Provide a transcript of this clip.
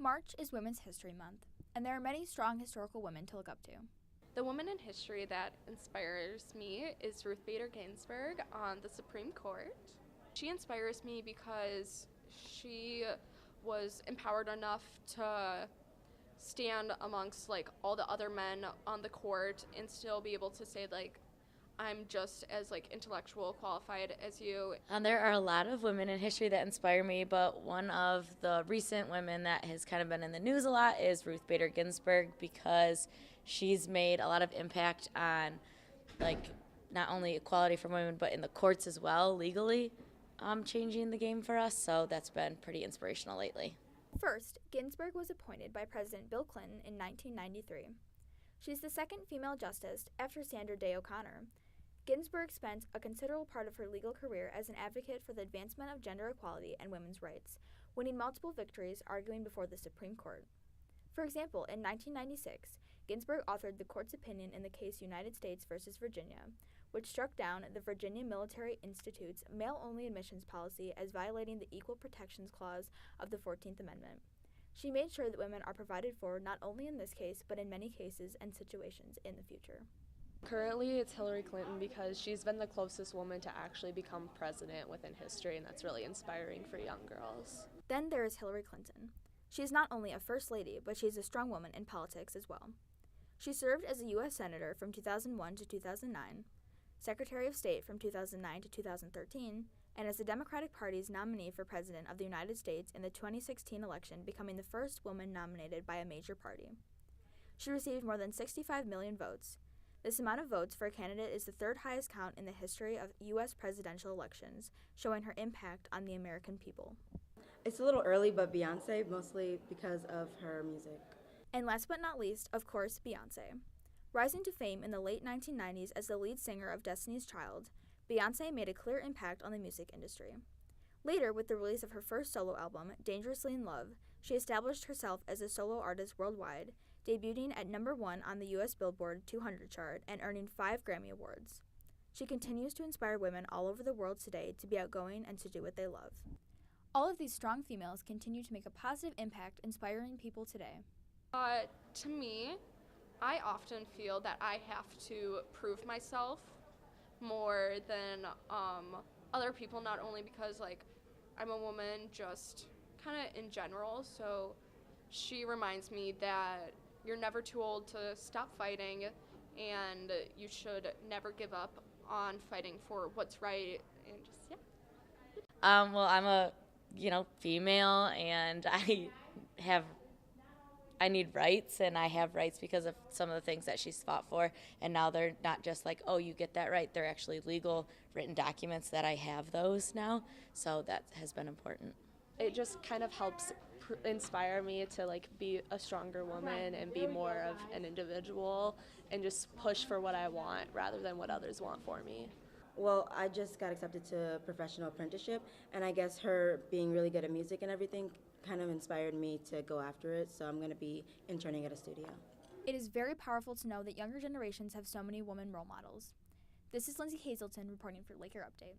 March is Women's History Month, and there are many strong historical women to look up to. The woman in history that inspires me is Ruth Bader Ginsburg on the Supreme Court. She inspires me because she was empowered enough to stand amongst all the other men on the court and still be able to say I'm just as intellectual qualified as you. There are a lot of women in history that inspire me, but one of the recent women that has kind of been in the news a lot is Ruth Bader Ginsburg, because she's made a lot of impact on not only equality for women but in the courts as well, legally changing the game for us. So that's been pretty inspirational lately. First, Ginsburg was appointed by President Bill Clinton in 1993. She's the second female justice after Sandra Day O'Connor. Ginsburg spent a considerable part of her legal career as an advocate for the advancement of gender equality and women's rights, winning multiple victories arguing before the Supreme Court. For example, in 1996, Ginsburg authored the court's opinion in the case United States v. Virginia, which struck down the Virginia Military Institute's male-only admissions policy as violating the Equal Protections Clause of the 14th Amendment. She made sure that women are provided for not only in this case, but in many cases and situations in the future. Currently, it's Hillary Clinton because she's been the closest woman to actually become president within history, and that's really inspiring for young girls. Then there is Hillary Clinton. She is not only a first lady, but she is a strong woman in politics as well. She served as a U.S. Senator from 2001 to 2009, Secretary of State from 2009 to 2013, and as the Democratic Party's nominee for President of the United States in the 2016 election, becoming the first woman nominated by a major party. She received more than 65 million votes. This amount of votes for a candidate is the third highest count in the history of U.S. presidential elections, showing her impact on the American people. It's a little early, but Beyoncé, mostly because of her music. And last but not least, of course, Beyoncé. Rising to fame in the late 1990s as the lead singer of Destiny's Child, Beyoncé made a clear impact on the music industry. Later, with the release of her first solo album, Dangerously in Love, she established herself as a solo artist worldwide, debuting at number 1 on the U.S. Billboard 200 chart and earning 5 Grammy Awards. She continues to inspire women all over the world today to be outgoing and to do what they love. All of these strong females continue to make a positive impact, inspiring people today. To me, I often feel that I have to prove myself more than other people, not only because I'm a woman, just kind of in general. So she reminds me that you're never too old to stop fighting, and you should never give up on fighting for what's right, and just, yeah. Well, I'm a, female, and I need rights, and I have rights because of some of the things that she's fought for, and now they're not just oh, you get that right. They're actually legal, written documents that I have those now, so that has been important. It just kind of helps inspire me to be a stronger woman and be more of an individual and just push for what I want rather than what others want for me. Well, I just got accepted to professional apprenticeship, and I guess her being really good at music and everything kind of inspired me to go after it, so I'm going to be interning at a studio. It is very powerful to know that younger generations have so many women role models. This is Lindsay Hazelton reporting for Laker Update.